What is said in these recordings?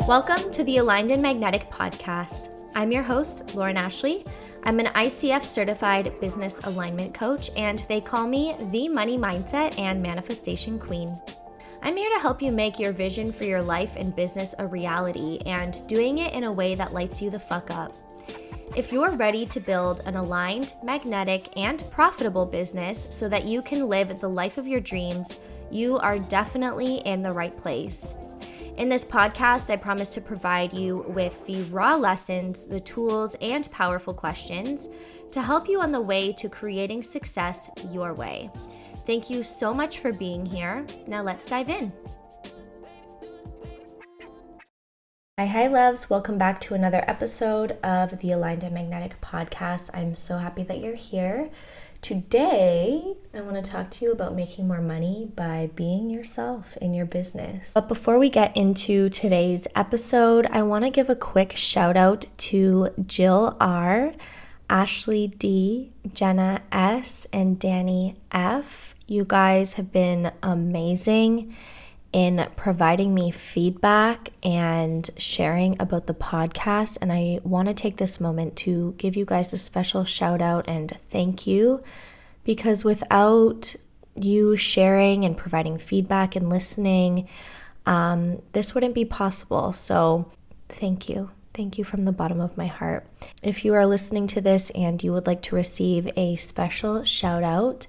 Welcome to the Aligned and Magnetic podcast. I'm your host, Lauren Ashley. I'm an ICF certified business alignment coach, and they call me the money mindset and manifestation queen. I'm here to help you make your vision for your life and business a reality and doing it in a way that lights you the fuck up. If you're ready to build an aligned, magnetic, and profitable business so that you can live the life of your dreams, you are definitely in the right place. In this podcast, I promise to provide you with the raw lessons, the tools, and powerful questions to help you on the way to creating success your way. Thank you so much for being here. Now let's dive in. Hi loves, welcome back to another episode of the Aligned and Magnetic podcast. I'm so happy that you're here. Today, I want to talk to you about making more money by being yourself in your business. But before we get into today's episode, I want to give a quick shout out to Jill R., Ashley D., Jenna S., and Danny F. You guys have been amazing in providing me feedback and sharing about the podcast. And I want to take this moment to give you guys a special shout out and thank you, because without you sharing and providing feedback and listening, this wouldn't be possible. So thank you. Thank you from the bottom of my heart. If you are listening to this and you would like to receive a special shout out,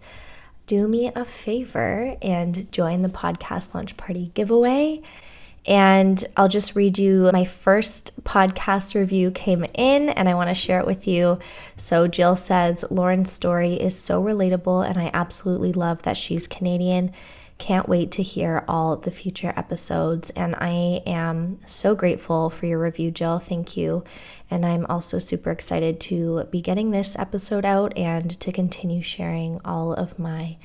do me a favor and join the podcast launch party giveaway. And I'll just read you my first podcast review came in and I want to share it with you. So Jill says, Lauren's story is so relatable and I absolutely love that she's Canadian. Can't wait to hear all the future episodes. And I am so grateful for your review, Jill. Thank you. And I'm also super excited to be getting this episode out and to continue sharing all of my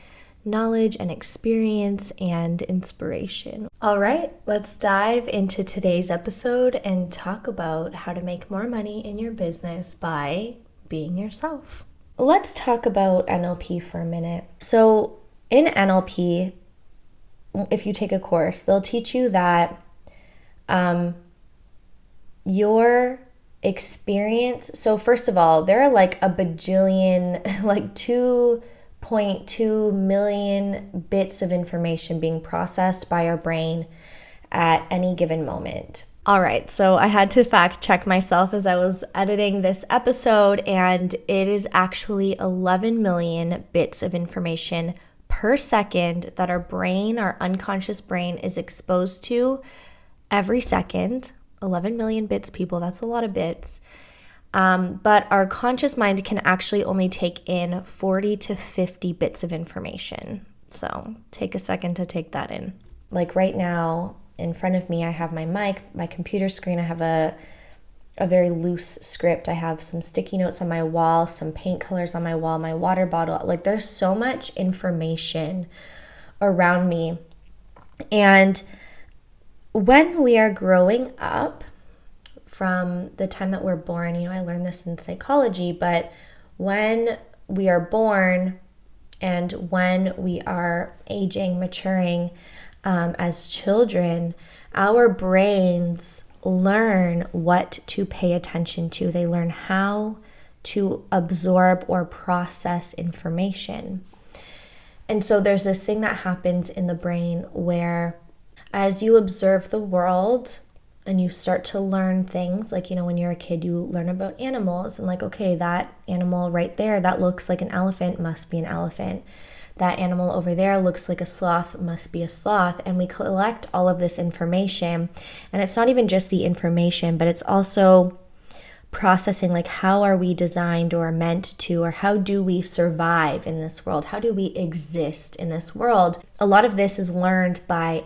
knowledge and experience and inspiration. All right, let's dive into today's episode and talk about how to make more money in your business by being yourself. Let's talk about NLP for a minute. So in NLP, if you take a course, they'll teach you that your experience. So first of all, there are like a bajillion, like 2.2 million bits of information being processed by our brain at any given moment. All right, so I had to fact check myself as I was editing this episode, and it is actually 11 million bits of information per second that our brain, our unconscious brain, is exposed to every second. 11 million bits, people, that's a lot of bits. But our conscious mind can actually only take in 40 to 50 bits of information. So take a second to take that in. Like right now, in front of me, I have my mic, my computer screen, I have a very loose script. I have some sticky notes on my wall, some paint colors on my wall, my water bottle. Like there's so much information around me. And when we are growing up, from the time that we're born, I learned this in psychology, but when we are born and when we are aging, maturing as children, our brains learn what to pay attention to. They learn how to absorb or process information. And so there's this thing that happens in the brain where as you observe the world and you start to learn things, like, when you're a kid, you learn about animals and like, okay, that animal right there, that looks like an elephant, must be an elephant. That animal over there looks like a sloth, must be a sloth. And we collect all of this information. And it's not even just the information, but it's also processing, like, how are we designed or meant to, or how do we survive in this world? How do we exist in this world? A lot of this is learned by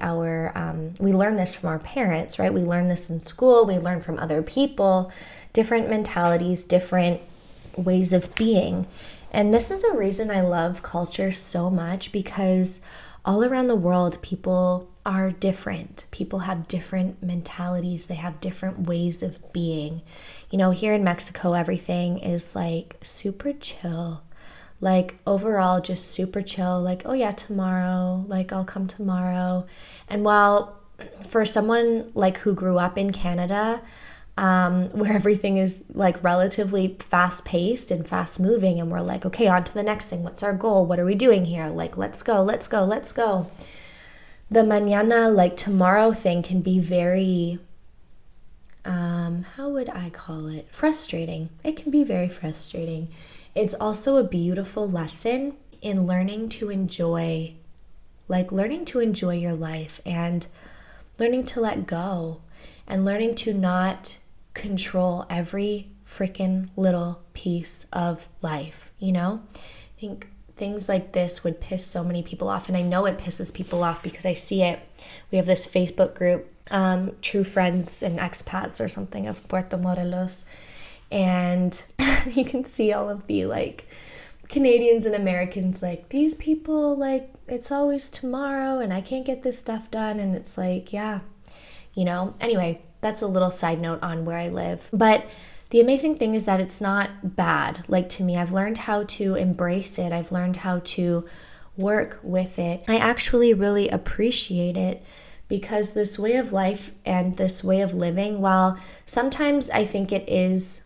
we learn this from our parents, right? We learn this in school. We learn from other people, different mentalities, different ways of being. And this is a reason I love culture so much, because all around the world, people are different. People have different mentalities. They have different ways of being. Here in Mexico, everything is like super chill. Like overall, just super chill. Like, oh yeah, tomorrow, like I'll come tomorrow. And while for someone like who grew up in Canada, where everything is like relatively fast paced and fast moving, and we're like, okay, on to the next thing. What's our goal? What are we doing here? Like, let's go, let's go, let's go. The mañana, like tomorrow thing, can be very, how would I call it? Frustrating. It can be very frustrating. It's also a beautiful lesson in learning to enjoy your life and learning to let go and learning to not control every freaking little piece of life, you know? I think things like this would piss so many people off, and I know it pisses people off because I see it. We have this Facebook group, True Friends and Expats or something of Puerto Morelos, and you can see all of the like Canadians and Americans like, these people, like, it's always tomorrow and I can't get this stuff done, and it's like, yeah, you know? Anyway, that's a little side note on where I live. But the amazing thing is that it's not bad. Like, to me, I've learned how to embrace it. I've learned how to work with it. I actually really appreciate it because this way of life and this way of living, while sometimes I think it is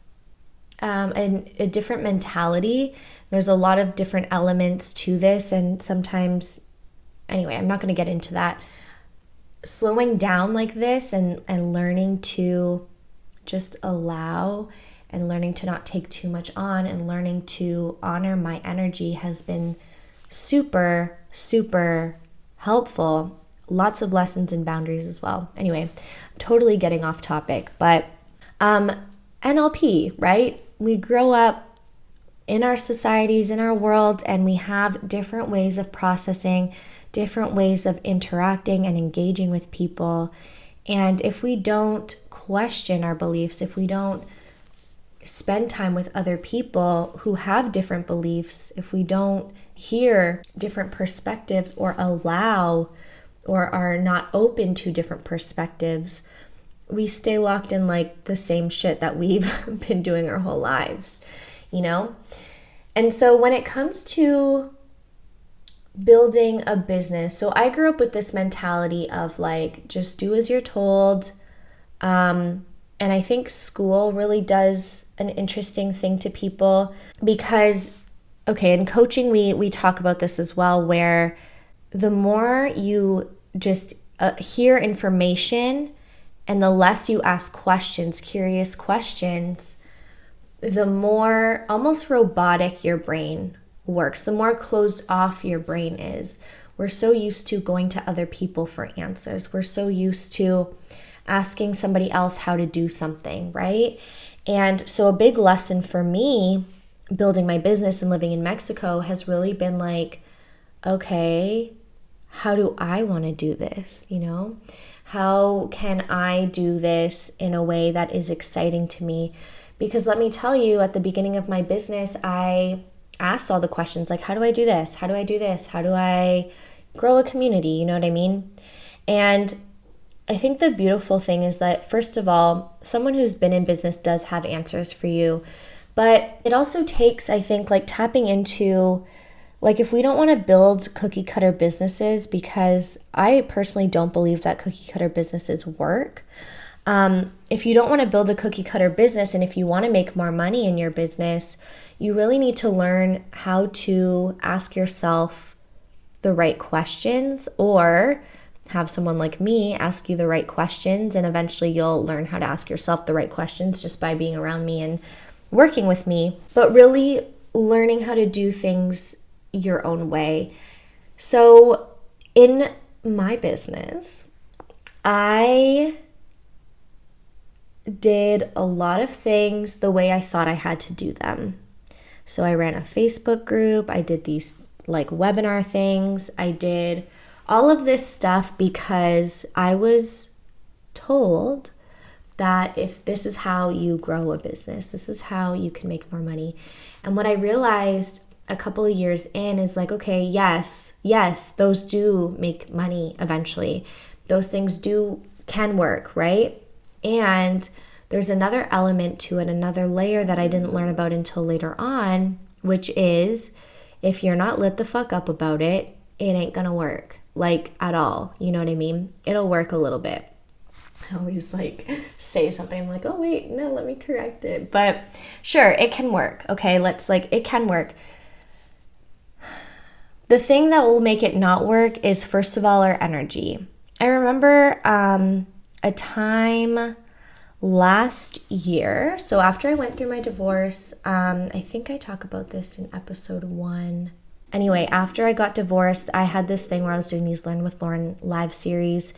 a different mentality, there's a lot of different elements to this, and sometimes, anyway, I'm not going to get into that. Slowing down like this and learning to just allow and learning to not take too much on and learning to honor my energy has been super, super helpful. Lots of lessons and boundaries as well. Anyway, I'm totally getting off topic, but NLP, right? We grow up in our societies, in our world, and we have different ways of processing, different ways of interacting and engaging with people. And if we don't question our beliefs, if we don't spend time with other people who have different beliefs, if we don't hear different perspectives or allow or are not open to different perspectives, we stay locked in like the same shit that we've been doing our whole lives, you know? And so when it comes to building a business, so I grew up with this mentality of like, just do as you're told. And I think school really does an interesting thing to people because, okay, in coaching, we talk about this as well, where the more you just hear information and the less you ask questions, curious questions, the more almost robotic your brain works, the more closed off your brain is. We're so used to going to other people for answers. We're so used to asking somebody else how to do something, right? And so a big lesson for me building my business and living in Mexico has really been like, okay, how do I want to do this? You know, how can I do this in a way that is exciting to me? Because let me tell you, at the beginning of my business, I asked all the questions like, how do I do this? How do I do this? How do I grow a community? You know what I mean? And I think the beautiful thing is that, first of all, someone who's been in business does have answers for you. But it also takes, I think, like tapping into, like, if we don't want to build cookie cutter businesses, because I personally don't believe that cookie cutter businesses work. If you don't want to build a cookie cutter business, and if you want to make more money in your business, you really need to learn how to ask yourself the right questions, or have someone like me ask you the right questions, and eventually you'll learn how to ask yourself the right questions just by being around me and working with me, but really learning how to do things your own way. So in my business, I did a lot of things the way I thought I had to do them. So I ran a Facebook group, I did these like webinar things, I did all of this stuff because I was told that if this is how you grow a business, this is how you can make more money. And what I realized a couple of years in is like, okay, yes, those do make money eventually. Those things can work, right? And there's another element to it, another layer that I didn't learn about until later on, which is if you're not lit the fuck up about it, it ain't gonna work. like at all. You know what I mean? It'll work a little bit. I always like say something, I'm like, oh wait, no, let me correct it. But sure, it can work. Okay, it can work. The thing that will make it not work is, first of all, our energy. I remember a time last year. So after I went through my divorce, I think I talk about this in episode 1. Anyway, after I got divorced, I had this thing where I was doing these Learn with Lauren live series.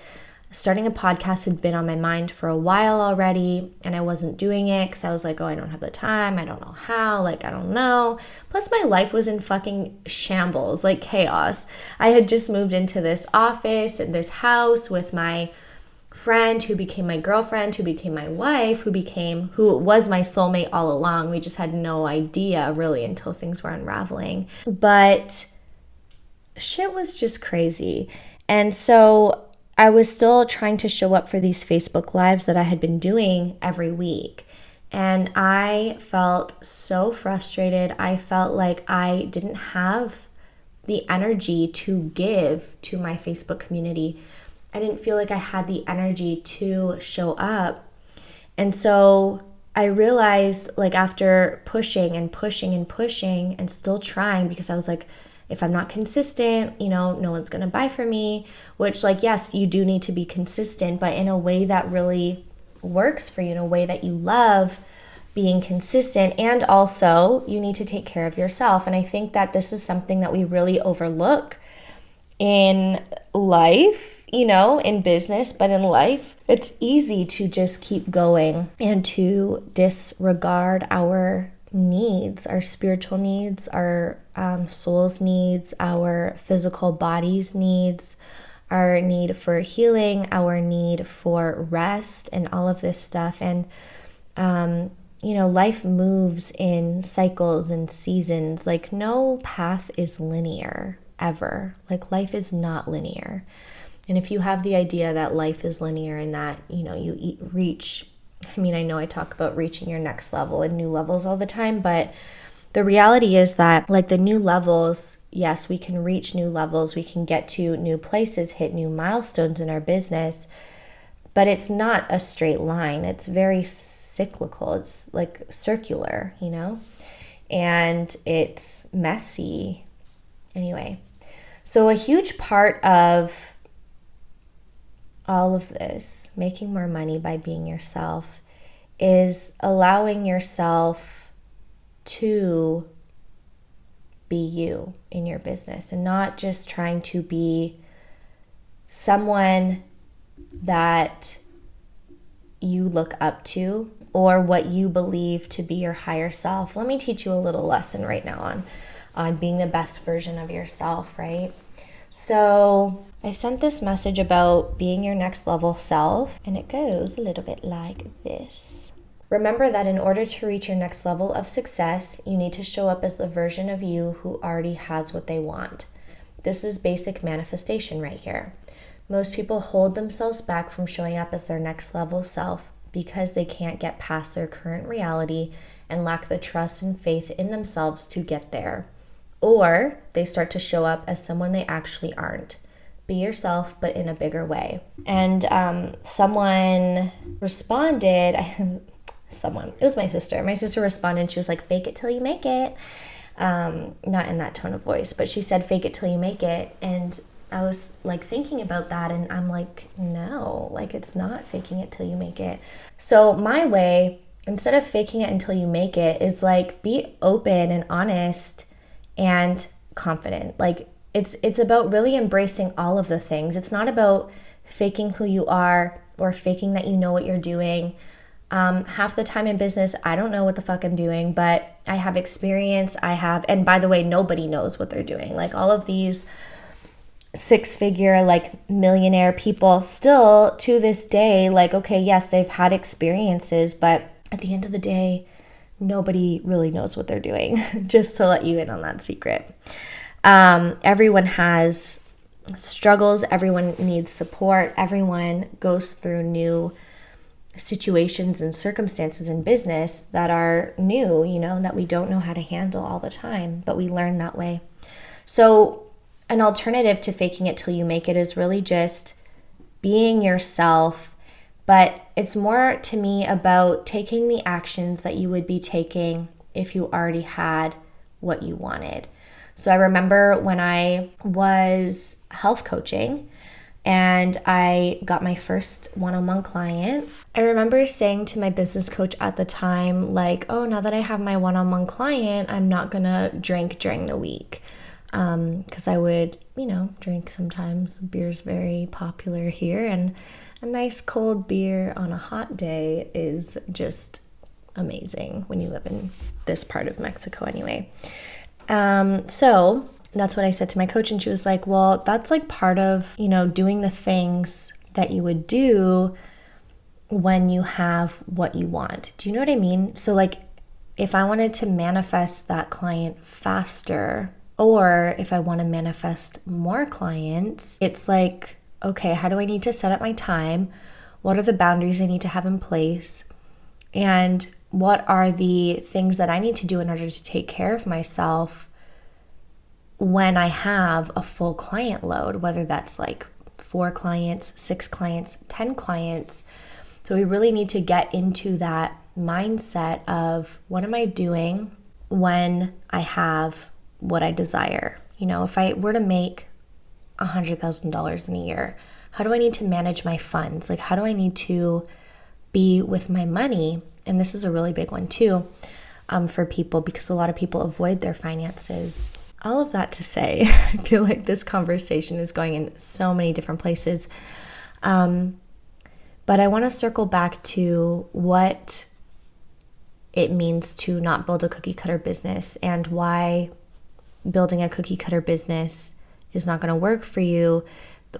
Starting a podcast had been on my mind for a while already, and I wasn't doing it because I was like, oh, I don't have the time. I don't know how. Like, I don't know. Plus, my life was in fucking shambles, like chaos. I had just moved into this office and this house with my friend who became my girlfriend, who became my wife, who was my soulmate all along. We just had no idea really until things were unraveling. But shit was just crazy. And so I was still trying to show up for these Facebook Lives that I had been doing every week. And I felt so frustrated. I felt like I didn't have the energy to give to my Facebook community. I didn't feel like I had the energy to show up. And so I realized, like, after pushing and pushing and pushing and still trying, because I was like, if I'm not consistent, no one's going to buy from me, which, like, yes, you do need to be consistent, but in a way that really works for you, in a way that you love being consistent. And also you need to take care of yourself. And I think that this is something that we really overlook in life, in business, but in life, it's easy to just keep going and to disregard our needs, our spiritual needs, our soul's needs, our physical body's needs, our need for healing, our need for rest, and all of this stuff. And, life moves in cycles and seasons. Like, no path is linear, ever. Like, life is not linear. And if you have the idea that life is linear and that, you reach, I know I talk about reaching your next level and new levels all the time, but the reality is that, like, the new levels, yes, we can reach new levels, we can get to new places, hit new milestones in our business, but it's not a straight line. It's very cyclical. It's like circular, and it's messy. Anyway, so a huge part of all of this, making more money by being yourself, is allowing yourself to be you in your business and not just trying to be someone that you look up to or what you believe to be your higher self. Let me teach you a little lesson right now on being the best version of yourself, right? So I sent this message about being your next level self, and it goes a little bit like this. Remember that in order to reach your next level of success, you need to show up as a version of you who already has what they want. This is basic manifestation right here. Most people hold themselves back from showing up as their next level self because they can't get past their current reality and lack the trust and faith in themselves to get there. Or they start to show up as someone they actually aren't. Be yourself, but in a bigger way. And someone responded, it was my sister. My sister responded and she was like, fake it till you make it. Not in that tone of voice, but she said, fake it till you make it. And I was like thinking about that, and I'm like, no, like, it's not faking it till you make it. So my way, instead of faking it until you make it, is like, be open and honest and confident. Like, it's about really embracing all of the things. It's not about faking who you are or faking that you know what you're doing. Half the time in business, I don't know what the fuck I'm doing, but I have experience. And by the way, nobody knows what they're doing. Like, all of these six-figure, like, millionaire people still to this day, like, okay, yes, they've had experiences, but at the end of the day, nobody really knows what they're doing. Just to let you in on that secret. Everyone has struggles. Everyone needs support. Everyone goes through new situations and circumstances in business that are new, that we don't know how to handle all the time, but we learn that way. So an alternative to faking it till you make it is really just being yourself. But it's more to me about taking the actions that you would be taking if you already had what you wanted. So I remember when I was health coaching and I got my first one-on-one client, I remember saying to my business coach at the time, like, oh, now that I have my one-on-one client, I'm not gonna drink during the week. Because I would, drink sometimes. Beer's very popular here, and a nice cold beer on a hot day is just amazing when you live in this part of Mexico anyway. So that's what I said to my coach, and she was like, well, that's like part of, doing the things that you would do when you have what you want. Do you know what I mean? So like, if I wanted to manifest that client faster, or if I want to manifest more clients, it's like, okay, how do I need to set up my time? What are the boundaries I need to have in place? And what are the things that I need to do in order to take care of myself when I have a full client load, whether that's like 4 clients, 6 clients, 10 clients. So we really need to get into that mindset of what am I doing when I have what I desire? If I were to make $100,000 in a year, how do I need to manage my funds? Like, how do I need to be with my money? And this is a really big one too, for people, because a lot of people avoid their finances. All of that to say, I feel like this conversation is going in so many different places. But I want to circle back to what it means to not build a cookie cutter business, and why building a cookie cutter business is not going to work for you.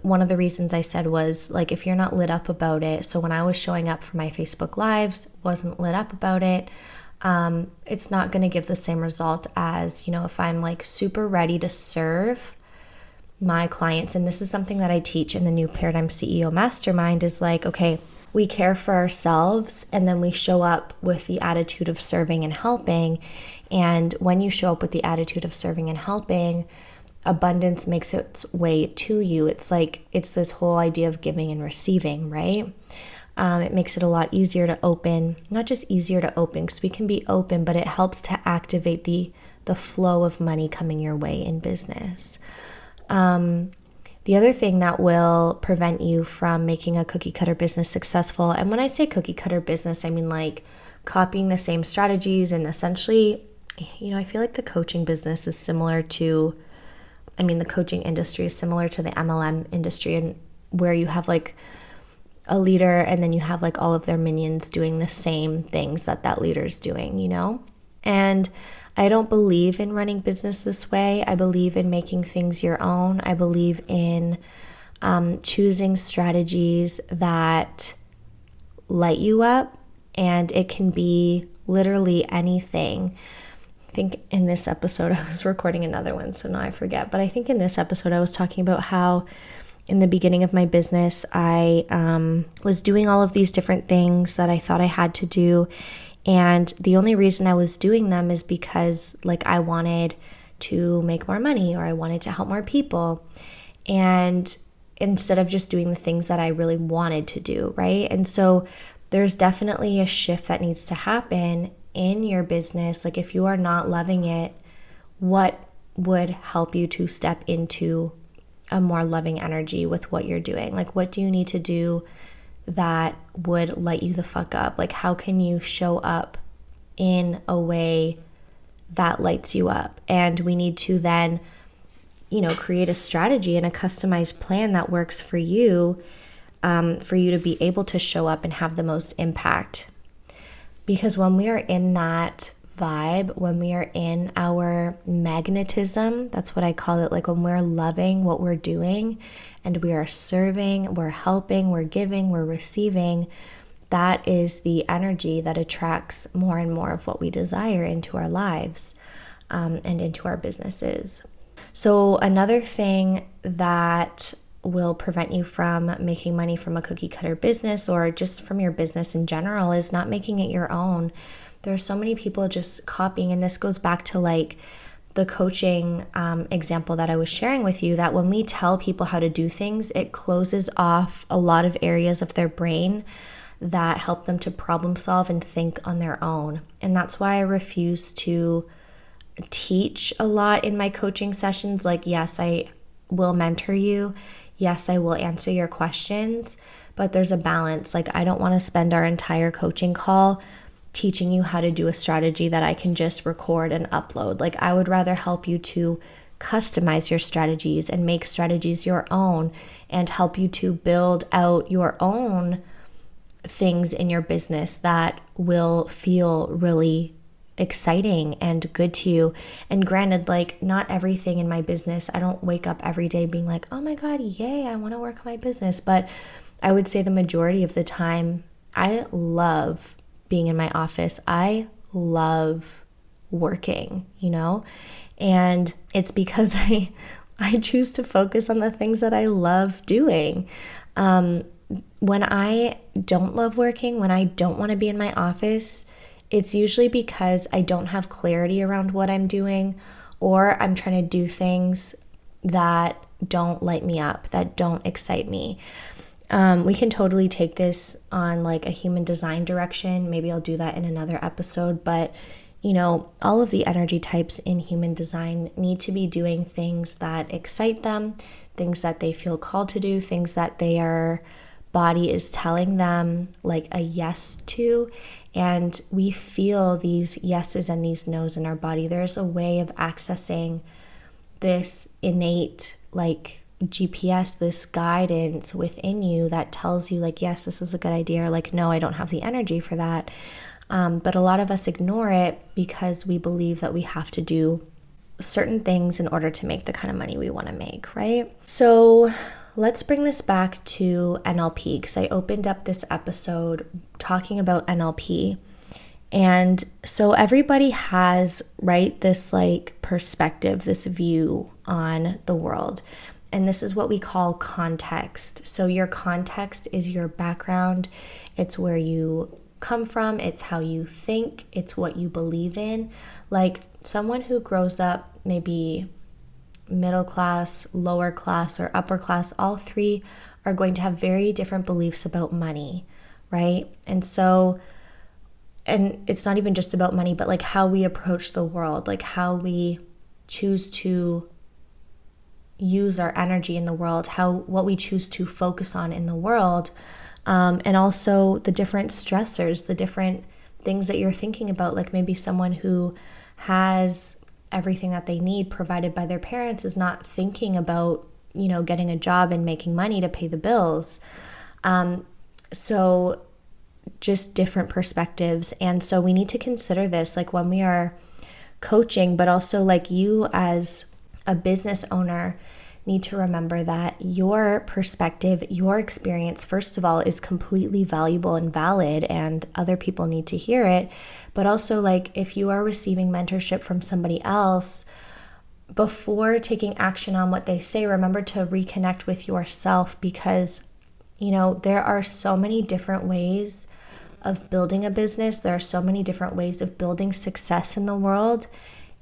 One of the reasons I said was, like, if you're not lit up about it. So when I was showing up for my Facebook Lives, wasn't lit up about it, it's not going to give the same result as, if I'm like super ready to serve my clients. And this is something that I teach in the New Paradigm CEO Mastermind, is like, okay, we care for ourselves, and then we show up with the attitude of serving and helping. And when you show up with the attitude of serving and helping, abundance makes its way to you. It's like, it's this whole idea of giving and receiving, right? It makes it a lot easier to open, not just easier to open, because we can be open, but it helps to activate the flow of money coming your way in business. The other thing that will prevent you from making a cookie cutter business successful, and when I say cookie cutter business, I mean like copying the same strategies, and essentially, I feel like the coaching business is similar to, the coaching industry is similar to the MLM industry, and where you have like a leader and then you have like all of their minions doing the same things that leader's doing, And I don't believe in running business this way. I believe in making things your own. I believe in choosing strategies that light you up, and it can be literally anything. I think in this episode, I was recording another one, so now I forget. But I think in this episode, I was talking about how in the beginning of my business, I was doing all of these different things that I thought I had to do. And the only reason I was doing them is because like I wanted to make more money, or I wanted to help more people. And instead of just doing the things that I really wanted to do, right? And so there's definitely a shift that needs to happen in your business. Like if you are not loving it, what would help you to step into a more loving energy with what you're doing? Like what do you need to do that would light you the fuck up? Like how can you show up in a way that lights you up? And we need to then, create a strategy and a customized plan that works for you to be able to show up and have the most impact. Because when we are in that vibe, when we are in our magnetism, that's what I call it, like when we're loving what we're doing and we are serving, we're helping, we're giving, we're receiving, that is the energy that attracts more and more of what we desire into our lives and into our businesses. So another thing that will prevent you from making money from a cookie cutter business, or just from your business in general, is not making it your own. There are so many people just copying, and this goes back to like the coaching example that I was sharing with you, that when we tell people how to do things, it closes off a lot of areas of their brain that help them to problem solve and think on their own. And that's why I refuse to teach a lot in my coaching sessions. Like, yes, I will mentor you. Yes, I will answer your questions, but there's a balance. Like, I don't want to spend our entire coaching call teaching you how to do a strategy that I can just record and upload. Like, I would rather help you to customize your strategies and make strategies your own and help you to build out your own things in your business that will feel really exciting and good to you. And granted, like, not everything in my business, I don't wake up every day being like, oh my God, yay, I want to work on my business. But I would say the majority of the time, I love being in my office. I love working, and it's because I choose to focus on the things that I love doing. When I don't love working, when I don't want to be in my office, it's usually because I don't have clarity around what I'm doing, or I'm trying to do things that don't light me up, that don't excite me. We can totally take this on like a human design direction. Maybe I'll do that in another episode, but all of the energy types in human design need to be doing things that excite them, things that they feel called to do, things that their body is telling them like a yes to. And we feel these yeses and these nos in our body. There's a way of accessing this innate like GPS, this guidance within you that tells you like, yes, this is a good idea, or like, no, I don't have the energy for that. But a lot of us ignore it because we believe that we have to do certain things in order to make the kind of money we want to make, right? So let's bring this back to NLP, because I opened up this episode talking about NLP. And so everybody has, right, this like perspective, this view on the world. And this is what we call context. So your context is your background. It's where you come from. It's how you think. It's what you believe in. Like someone who grows up maybe middle class, lower class, or upper class, all three are going to have very different beliefs about money, right? And it's not even just about money, but like how we approach the world, like how we choose to use our energy in the world, what we choose to focus on in the world, and also the different stressors, the different things that you're thinking about. Like maybe someone who has everything that they need provided by their parents is not thinking about, getting a job and making money to pay the bills. So just different perspectives. And so we need to consider this like when we are coaching, but also like you as a business owner need to remember that your perspective, your experience, first of all, is completely valuable and valid, and other people need to hear it. But also, like, if you are receiving mentorship from somebody else, before taking action on what they say, remember to reconnect with yourself, because, there are so many different ways of building a business. There are so many different ways of building success in the world.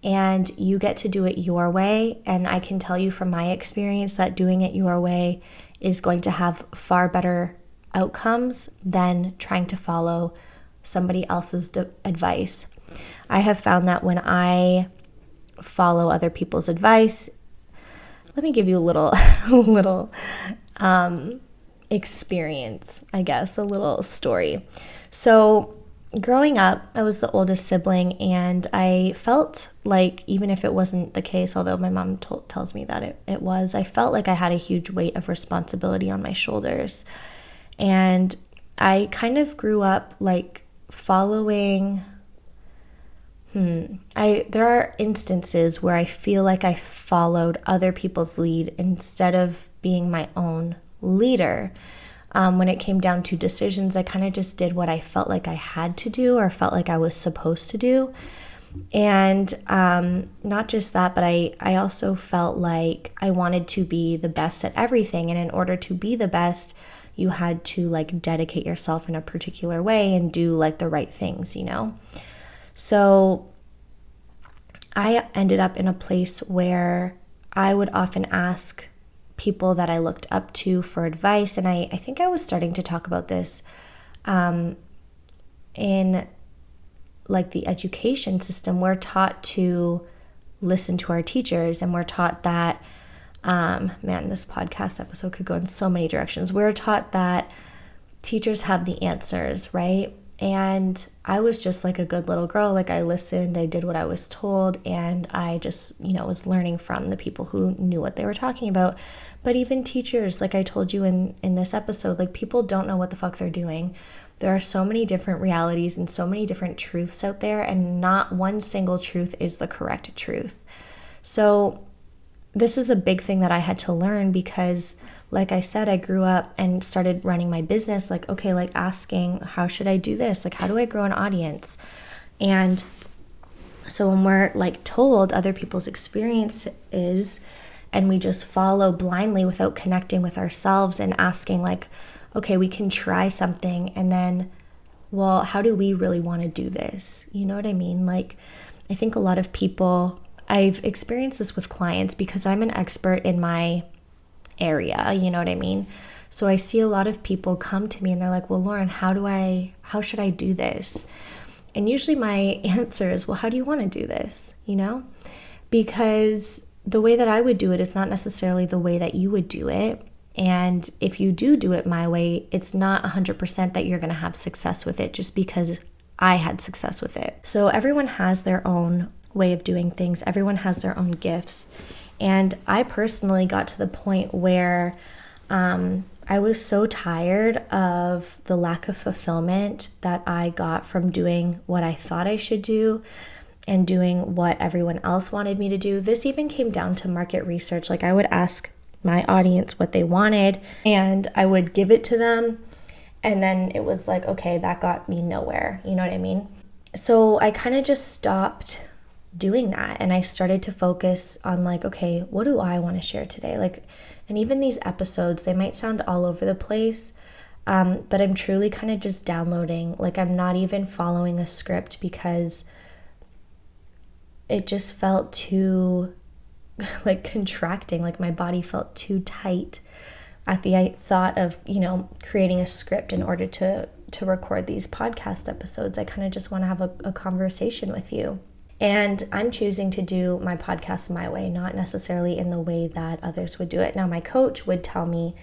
And you get to do it your way. And I can tell you from my experience that doing it your way is going to have far better outcomes than trying to follow somebody else's advice. I have found that when I follow other people's advice, let me give you a little experience, I guess, a little story. So growing up, I was the oldest sibling, and I felt like, even if it wasn't the case, although my mom tells me that it was, I felt like I had a huge weight of responsibility on my shoulders. And I kind of grew up like following, there are instances where I feel like I followed other people's lead instead of being my own leader. When it came down to decisions, I kind of just did what I felt like I had to do or felt like I was supposed to do. And not just that, but I also felt like I wanted to be the best at everything. And in order to be the best, you had to like dedicate yourself in a particular way and do like the right things, So I ended up in a place where I would often ask people that I looked up to for advice. And I think I was starting to talk about this in like the education system. We're taught to listen to our teachers, and we're taught that, man, this podcast episode could go in so many directions. We're taught that teachers have the answers, right? And I was just like a good little girl. Like I listened, I did what I was told, and I just, was learning from the people who knew what they were talking about. But even teachers, like I told you in this episode, like people don't know what the fuck they're doing. There are so many different realities and so many different truths out there, and not one single truth is the correct truth. So this is a big thing that I had to learn because, like I said, I grew up and started running my business like, okay, like asking, how should I do this? Like, how do I grow an audience? And so when we're like told other people's experiences and we just follow blindly without connecting with ourselves and asking like, okay, we can try something, and then, well, how do we really want to do this? You know what I mean? Like, I think a lot of people, I've experienced this with clients because I'm an expert in my area, you know what I mean? So I see a lot of people come to me and they're like, well, Lauren, how should I do this? And usually my answer is, well, how do you want to do this? Because the way that I would do it is not necessarily the way that you would do it. And if you do it my way, it's not 100% that you're going to have success with it just because I had success with it. So everyone has their own way of doing things. Everyone has their own gifts. And I personally got to the point where I was so tired of the lack of fulfillment that I got from doing what I thought I should do and doing what everyone else wanted me to do. This even came down to market research. Like I would ask my audience what they wanted and I would give it to them. And then it was like, okay, that got me nowhere. You know what I mean? So I kind of just stopped doing that. And I started to focus on like, okay, what do I want to share today? Like, and even these episodes, they might sound all over the place, but I'm truly kind of just downloading. Like I'm not even following a script because it just felt too like contracting. Like my body felt too tight at the thought of, creating a script in order to record these podcast episodes. I kind of just want to have a conversation with you. And I'm choosing to do my podcast my way, not necessarily in the way that others would do it. Now, my coach would tell me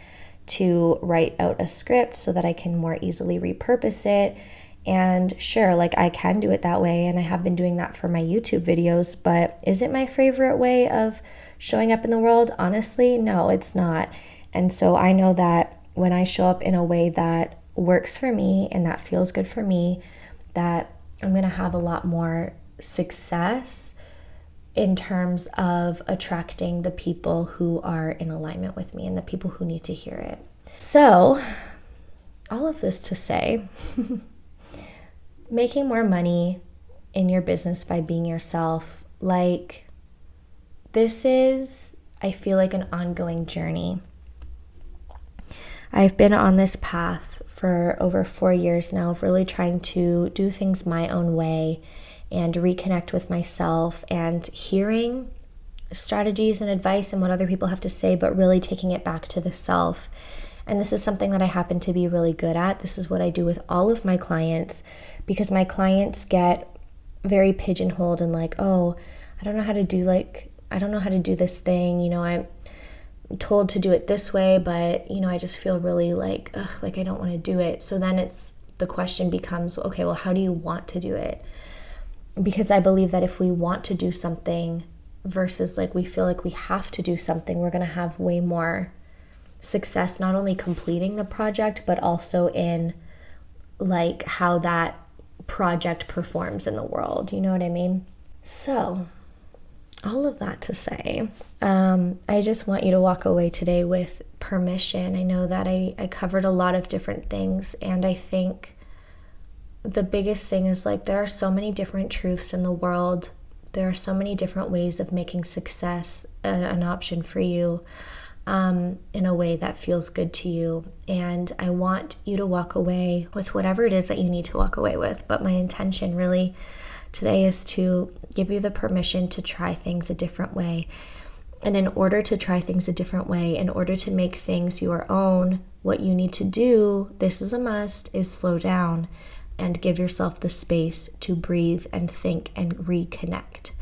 to write out a script so that I can more easily repurpose it. And sure, like I can do it that way, and I have been doing that for my YouTube videos, but is it my favorite way of showing up in the world? Honestly, no, it's not. And so I know that when I show up in a way that works for me and that feels good for me, that I'm going to have a lot more success in terms of attracting the people who are in alignment with me and the people who need to hear it. So, all of this to say, making more money in your business by being yourself, like this is, I feel like, an ongoing journey. I've been on this path for over 4 years now of really trying to do things my own way and reconnect with myself and hearing strategies and advice and what other people have to say, but really taking it back to the self. And this is something that I happen to be really good at. This is what I do with all of my clients, because my clients get very pigeonholed and like, oh, I don't know how to do this thing. I'm told to do it this way, but I just feel really like I don't want to do it. So then the question becomes, okay, well, how do you want to do it? Because I believe that if we want to do something versus like we feel like we have to do something, we're going to have way more success, not only completing the project, but also in like how that project performs in the world. You know what I mean? So all of that to say, I just want you to walk away today with permission. I know that I covered a lot of different things, and I think the biggest thing is like there are so many different truths in the world. There are so many different ways of making success an option for you in a way that feels good to you. And I want you to walk away with whatever it is that you need to walk away with. But my intention really today is to give you the permission to try things a different way. And in order to try things a different way, in order to make things your own, what you need to do, this is a must, is slow down and give yourself the space to breathe and think and reconnect.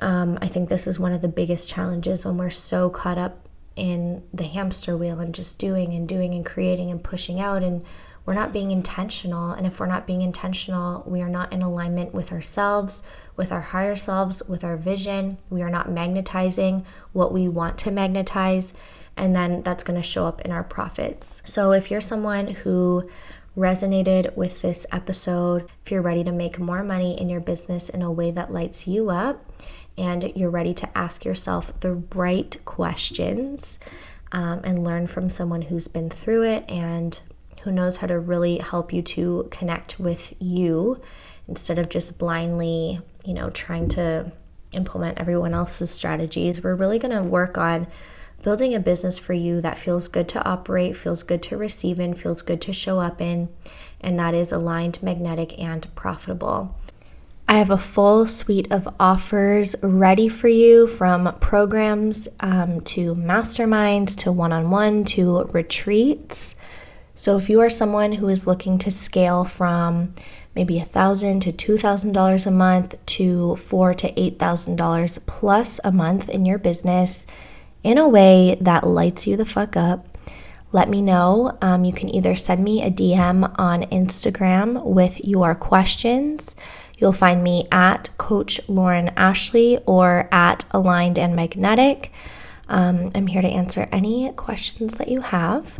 I think this is one of the biggest challenges when we're so caught up in the hamster wheel and just doing and creating and pushing out, and we're not being intentional. And if we're not being intentional, we are not in alignment with ourselves, with our higher selves, with our vision. We are not magnetizing what we want to magnetize, and then that's going to show up in our profits. So if you're someone who resonated with this episode, if you're ready to make more money in your business in a way that lights you up, and you're ready to ask yourself the right questions and learn from someone who's been through it and who knows how to really help you to connect with you instead of just blindly, trying to implement everyone else's strategies. We're really going to work on building a business for you that feels good to operate, feels good to receive in, feels good to show up in, and that is aligned, magnetic, and profitable. I have a full suite of offers ready for you, from programs to masterminds to one-on-one to retreats. So if you are someone who is looking to scale from maybe $1,000 to $2,000 a month to $4,000 to $8,000 plus a month in your business in a way that lights you the fuck up, let me know. You can either send me a DM on Instagram with your questions. You'll find me at Coach Lauren Ashley or at Aligned and Magnetic. I'm here to answer any questions that you have.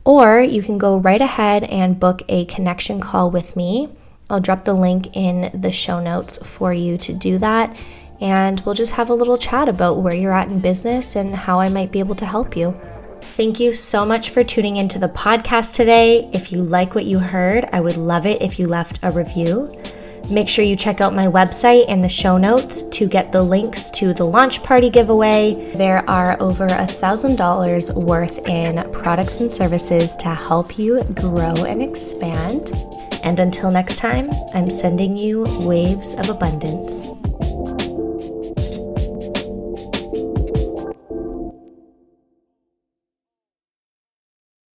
Or you can go right ahead and book a connection call with me. I'll drop the link in the show notes for you to do that. And we'll just have a little chat about where you're at in business and how I might be able to help you. Thank you so much for tuning into the podcast today. If you like what you heard, I would love it if you left a review. Make sure you check out my website in the show notes to get the links to the launch party giveaway. There are over $1,000 worth in products and services to help you grow and expand. And until next time, I'm sending you waves of abundance.